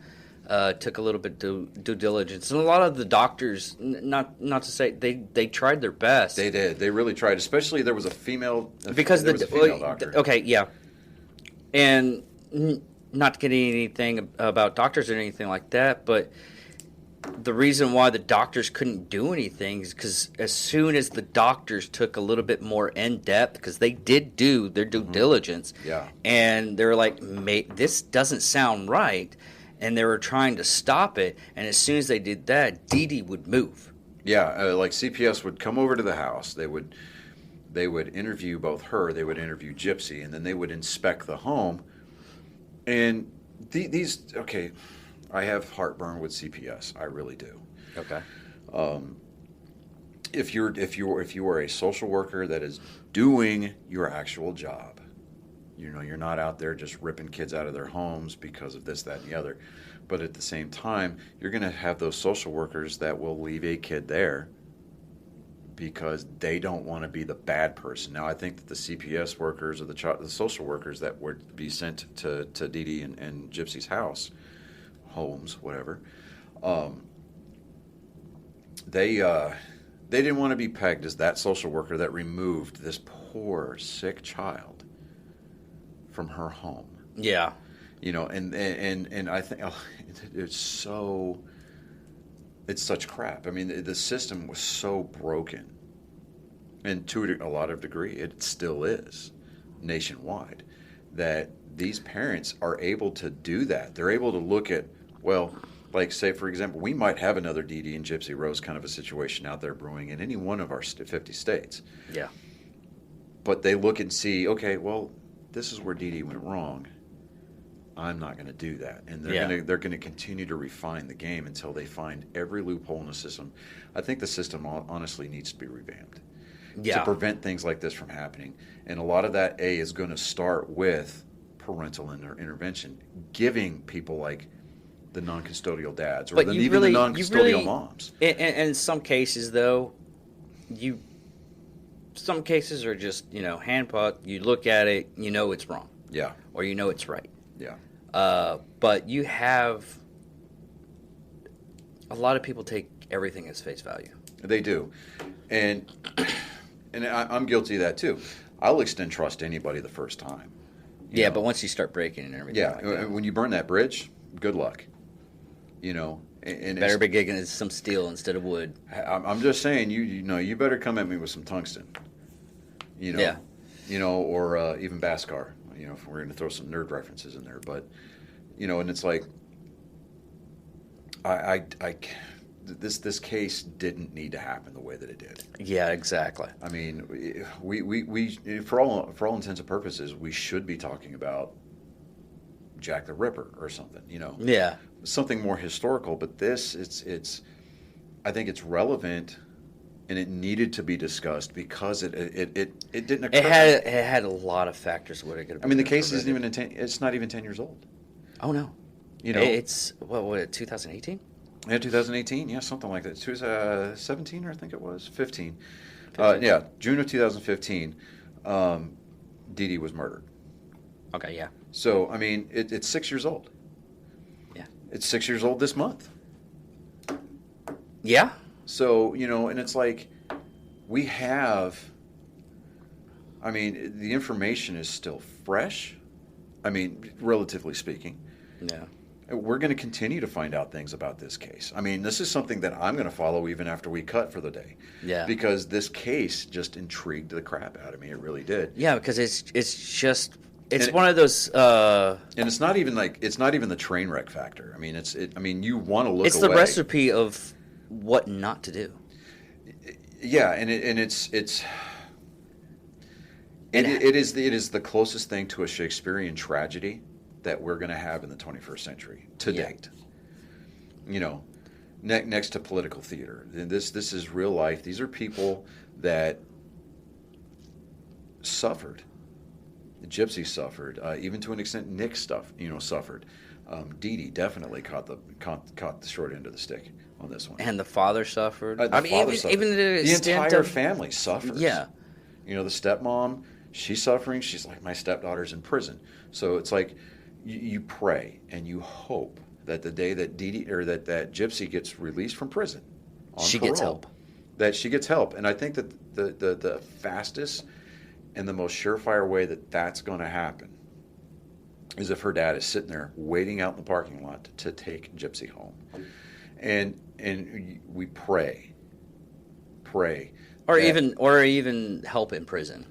Speaker 1: took a little bit due diligence, and a lot of the doctors, not to say they tried their best.
Speaker 2: They did. They really tried. Especially there was a female.
Speaker 1: Because
Speaker 2: there was a female doctor.
Speaker 1: Okay, yeah, and not to get anything about doctors or anything like that, but the reason why the doctors couldn't do anything is because as soon as the doctors took a little bit more in depth, because they did do their due diligence,
Speaker 2: yeah,
Speaker 1: and they were like, this doesn't sound right. And they were trying to stop it, and as soon as they did that, Dee Dee would move.
Speaker 2: Yeah, like CPS would come over to the house. They would interview both her, they would interview Gypsy, and then they would inspect the home. And these, okay, I have heartburn with CPS. I really do.
Speaker 1: Okay.
Speaker 2: If you are a social worker that is doing your actual job, you know, you're not out there just ripping kids out of their homes because of this, that, and the other. But at the same time, you're going to have those social workers that will leave a kid there because they don't want to be the bad person. Now, I think that the CPS workers or the social workers that would be sent to Dee Dee and Gypsy's homes, whatever, they didn't want to be pegged as that social worker that removed this poor, sick child from her home.
Speaker 1: Yeah.
Speaker 2: You know, and I think it's such crap. I mean, the system was so broken, and to a lot of degree, it still is nationwide, that these parents are able to do that. They're able to look at, well, like say, for example, we might have another Dee Dee and Gypsy Rose kind of a situation out there brewing in any one of our 50 states.
Speaker 1: Yeah.
Speaker 2: But they look and see, okay, well, this is where Dee Dee went wrong. I'm not going to do that, and they're going to continue to refine the game until they find every loophole in the system. I think the system honestly needs to be revamped to prevent things like this from happening. And a lot of that is going to start with parental intervention, giving people like the non-custodial dads or even the non-custodial moms.
Speaker 1: In some cases, though, some cases are just, you know, hand-plucked. You look at it, you know it's wrong.
Speaker 2: Yeah.
Speaker 1: Or you know it's right.
Speaker 2: Yeah.
Speaker 1: But you have a lot of people take everything as face value.
Speaker 2: They do. And I'm guilty of that too. I'll extend trust to anybody the first time.
Speaker 1: Yeah, but once you start breaking and everything like that.
Speaker 2: When you burn that bridge, good luck. You know, and
Speaker 1: better be gigging some steel instead of wood.
Speaker 2: I'm just saying, you know, you better come at me with some tungsten. You know,
Speaker 1: yeah.
Speaker 2: You know, or even Bhaskar. You know, if we're going to throw some nerd references in there, but you know, and it's like, this case didn't need to happen the way that it did.
Speaker 1: Yeah, exactly.
Speaker 2: I mean, we for all intents and purposes, we should be talking about Jack the Ripper or something,
Speaker 1: Yeah.
Speaker 2: something more historical. But this, I think it's relevant, and it needed to be discussed because it didn't occur.
Speaker 1: It had a lot of factors. What it could.
Speaker 2: I mean, the case isn't even it's not even 10 years old.
Speaker 1: Oh no. It's what 2018.
Speaker 2: Yeah, 2018. Yeah, something like that. 2017, or I think it was 15. June of 2015. Dee Dee was murdered.
Speaker 1: Okay, yeah.
Speaker 2: So I mean, it's 6 years old.
Speaker 1: Yeah.
Speaker 2: It's 6 years old this month.
Speaker 1: Yeah.
Speaker 2: So, and it's like we have, I mean, the information is still fresh. I mean, relatively speaking.
Speaker 1: Yeah.
Speaker 2: We're going to continue to find out things about this case. I mean, this is something that I'm going to follow even after we cut for the day.
Speaker 1: Yeah.
Speaker 2: Because this case just intrigued the crap out of me. It really did.
Speaker 1: Yeah, because it's one of those.
Speaker 2: And it's not even the train wreck factor. I mean, you want to look away.
Speaker 1: It's the recipe of what not to do.
Speaker 2: Yeah, and it is the closest thing to a Shakespearean tragedy that we're going to have in the 21st century to date. Next to political theater. This is real life. These are people that suffered. Gypsy suffered, even to an extent. Nick suffered. Dee Dee definitely caught the short end of the stick on this one.
Speaker 1: And the father suffered.
Speaker 2: Even the entire family suffers.
Speaker 1: Yeah.
Speaker 2: The stepmom, she's suffering. She's like, my stepdaughter's in prison. So it's like you pray and you hope that the day that Dee Dee or that Gypsy gets released from prison,
Speaker 1: she gets help.
Speaker 2: That she gets help. And I think that the fastest and the most surefire way that that's going to happen is if her dad is sitting there waiting out in the parking lot to take Gypsy home. And we pray.
Speaker 1: Or even help in prison.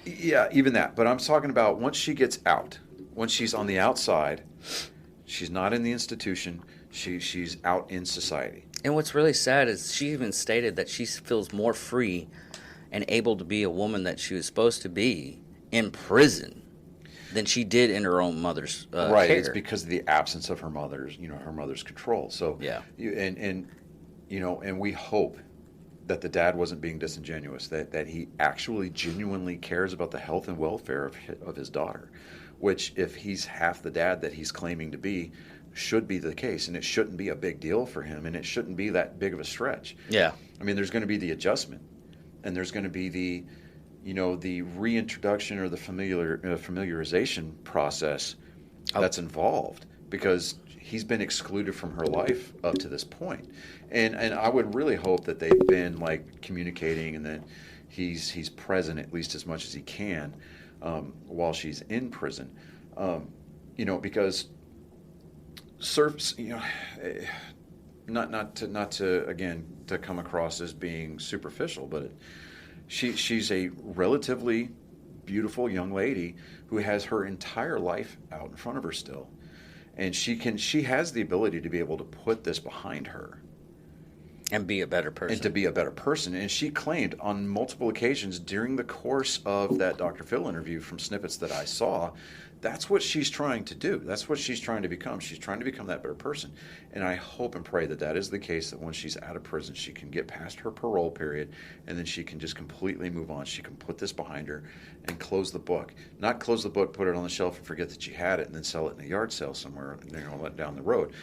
Speaker 2: Yeah, even that. But I'm talking about once she gets out, once she's on the outside, she's not in the institution, she's out in society.
Speaker 1: And what's really sad is she even stated that she feels more free and able to be a woman that she was supposed to be in prison than she did in her own mother's
Speaker 2: right.
Speaker 1: care.
Speaker 2: It's because of the absence of her mother's control. So
Speaker 1: yeah,
Speaker 2: and we hope that the dad wasn't being disingenuous, that he actually genuinely cares about the health and welfare of his daughter, which, if he's half the dad that he's claiming to be, should be the case, and it shouldn't be a big deal for him, and it shouldn't be that big of a stretch.
Speaker 1: Yeah.
Speaker 2: I mean, there's going to be the adjustment, and there's going to be the reintroduction or the familiarization process that's involved, because he's been excluded from her life up to this point. And I would really hope that they've been like communicating, and that he's present at least as much as he can while she's in prison. Because not to again to come across as being superficial, but she's a relatively beautiful young lady who has her entire life out in front of her still, and she has the ability to be able to put this behind her
Speaker 1: and be a better person.
Speaker 2: And to be a better person. And she claimed on multiple occasions during the course of that Dr. Phil interview, from snippets that I saw, that's what she's trying to do. That's what she's trying to become. She's trying to become that better person. And I hope and pray that that is the case, that when she's out of prison, she can get past her parole period, and then she can just completely move on. She can put this behind her and close the book. Not close the book, put it on the shelf and forget that she had it, and then sell it in a yard sale somewhere, let down the road.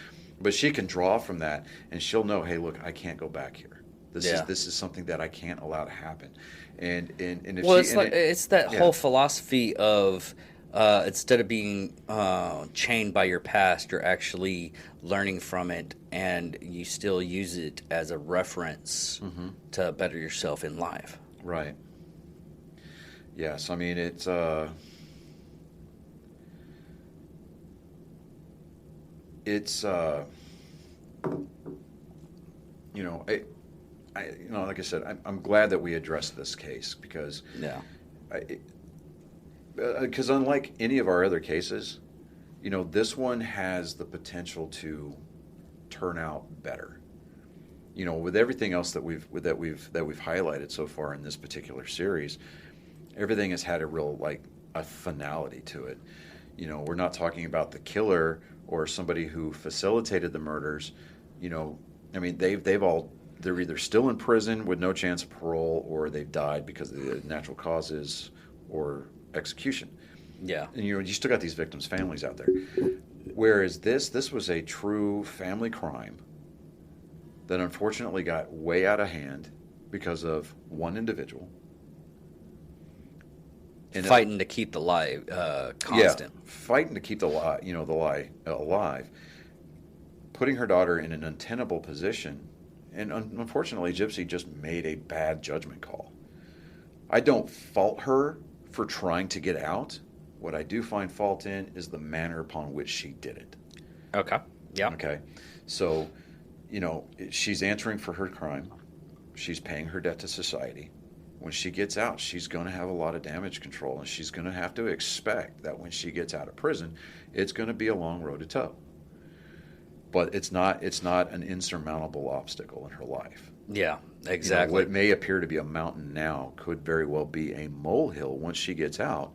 Speaker 2: But she can draw from that, and she'll know, hey, look, I can't go back here. This is something that I can't allow to happen. And if
Speaker 1: it's that whole philosophy of instead of being chained by your past, you're actually learning from it, and you still use it as a reference to better yourself in life.
Speaker 2: Right. Yes, I mean it's. Like I said, I'm glad that we addressed this case, because because unlike any of our other cases, this one has the potential to turn out better. with everything else that we've highlighted so far in this particular series, everything has had a real a finality to it. We're not talking about the killer or somebody who facilitated the murders. I mean, they're either still in prison with no chance of parole, or they've died because of the natural causes or execution.
Speaker 1: Yeah.
Speaker 2: And you still got these victims' families out there. Whereas this was a true family crime that unfortunately got way out of hand because of one individual.
Speaker 1: And fighting to keep the lie constant.
Speaker 2: Yeah, fighting to keep the lie alive. Putting her daughter in an untenable position. And unfortunately, Gypsy just made a bad judgment call. I don't fault her for trying to get out. What I do find fault in is the manner upon which she did it.
Speaker 1: Okay. Yeah.
Speaker 2: Okay. So, she's answering for her crime. She's paying her debt to society. When she gets out, she's going to have a lot of damage control, and she's going to have to expect that when she gets out of prison, it's going to be a long road to toe. But it's not an insurmountable obstacle in her life.
Speaker 1: Yeah, exactly.
Speaker 2: What may appear to be a mountain now could very well be a molehill once she gets out,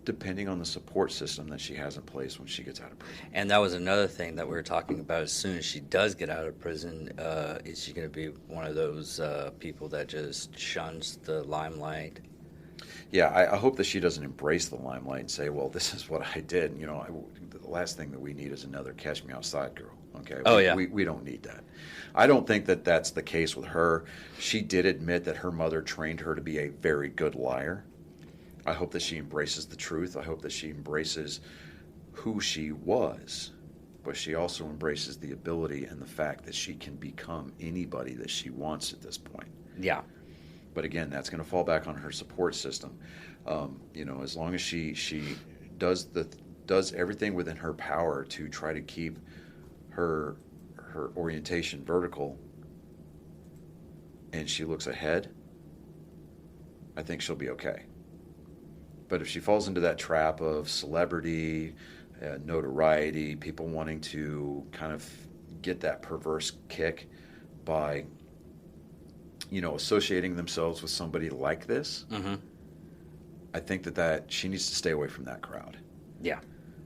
Speaker 2: depending on the support system that she has in place when she gets out of prison.
Speaker 1: And that was another thing that we were talking about. As soon as she does get out of prison, is she going to be one of those people that just shuns the limelight?
Speaker 2: Yeah, I hope that she doesn't embrace the limelight and say, well, this is what I did. The last thing that we need is another Catch Me Outside girl. Okay. We don't need that. I don't think that that's the case with her. She did admit that her mother trained her to be a very good liar. I hope that she embraces the truth. I hope that she embraces who she was, but she also embraces the ability and the fact that she can become anybody that she wants at this point.
Speaker 1: Yeah.
Speaker 2: But again, that's going to fall back on her support system. As long as she does everything within her power to try to keep her orientation vertical, and she looks ahead, I think she'll be okay. But if she falls into that trap of celebrity, notoriety, people wanting to kind of get that perverse kick by, associating themselves with somebody like this,
Speaker 1: mm-hmm.
Speaker 2: I think that she needs to stay away from that crowd.
Speaker 1: Yeah.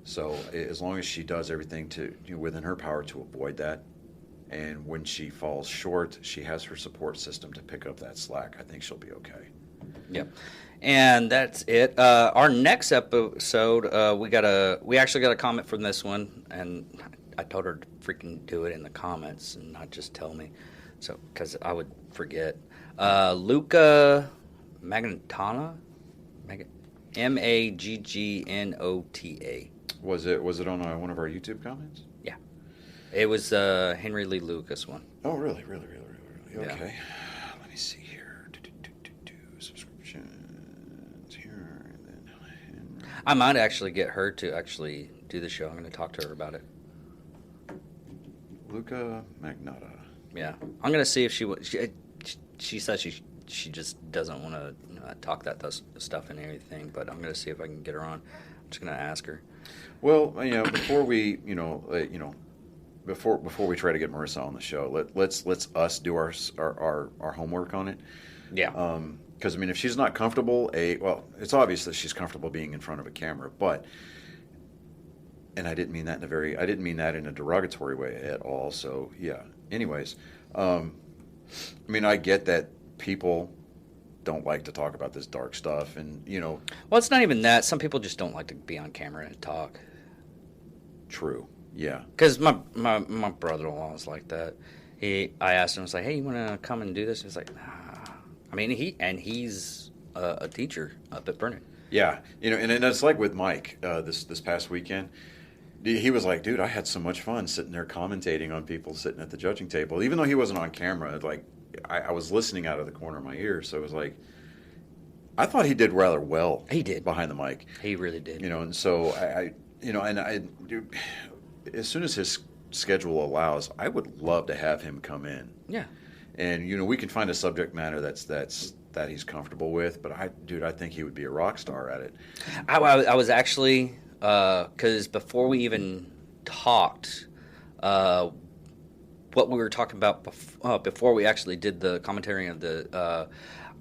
Speaker 2: So as long as she does everything within her power to avoid that, and when she falls short, she has her support system to pick up that slack, I think she'll be okay.
Speaker 1: Yep. And that's it. Our next episode, we actually got a comment from this one, and I told her to freaking do it in the comments and not just tell me, so because I would forget. Luca Magnota, Maggnota.
Speaker 2: Was it on one of our YouTube comments?
Speaker 1: Yeah, it was Henry Lee Lucas one.
Speaker 2: Oh, really? Okay.
Speaker 1: Yeah.
Speaker 2: Let me see here. Subscriptions here. And then Henry.
Speaker 1: I might actually get her to actually do the show. I'm going to talk to her about it.
Speaker 2: Luca Magnota.
Speaker 1: Yeah, I'm going to see if she says she just doesn't want to talk that stuff and everything, but I'm going to see if I can get her on. I'm just going to ask her.
Speaker 2: Well, before we, before we try to get Marissa on the show, let's us do our homework on it.
Speaker 1: Yeah.
Speaker 2: Because if she's not comfortable, it's obvious that she's comfortable being in front of a camera, and I didn't mean that in a derogatory way at all. So yeah. Anyways, I get that people don't like to talk about this dark stuff, and
Speaker 1: Well, it's not even that. Some people just don't like to be on camera and talk.
Speaker 2: True. Yeah.
Speaker 1: Because my brother-in-law is like that. I asked him, I was like, hey, you want to come and do this? He's like, nah. He's a teacher up at Burnett.
Speaker 2: Yeah. And it's like with Mike this past weekend. He was like, dude, I had so much fun sitting there commentating on people sitting at the judging table. Even though he wasn't on camera, I was listening out of the corner of my ear. So it was like, I thought he did rather well.
Speaker 1: He did.
Speaker 2: Behind the mic.
Speaker 1: He really did.
Speaker 2: And so I as soon as his schedule allows, I would love to have him come in.
Speaker 1: Yeah.
Speaker 2: And, we can find a subject matter that he's comfortable with. But I think he would be a rock star at it.
Speaker 1: I was actually... because before we even talked, what we were talking about before we actually did the commentary of the.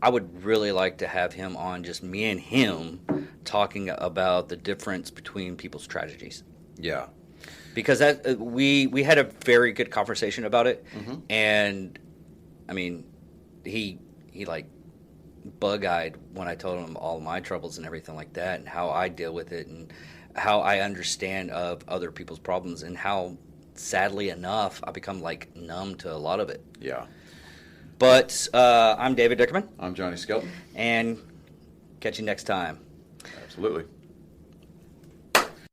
Speaker 1: I would really like to have him on, just me and him, talking about the difference between people's tragedies.
Speaker 2: Yeah.
Speaker 1: Because that we had a very good conversation about it,
Speaker 2: Mm-hmm.
Speaker 1: and I mean, he like bug-eyed when I told him all my troubles and everything like that, and how I deal with it, and how I understand of other people's problems, and how sadly enough I become like numb to a lot of it.
Speaker 2: Yeah.
Speaker 1: But I'm David Dickerman,
Speaker 2: I'm Johnny Skelton.
Speaker 1: and catch you next time.
Speaker 2: Absolutely.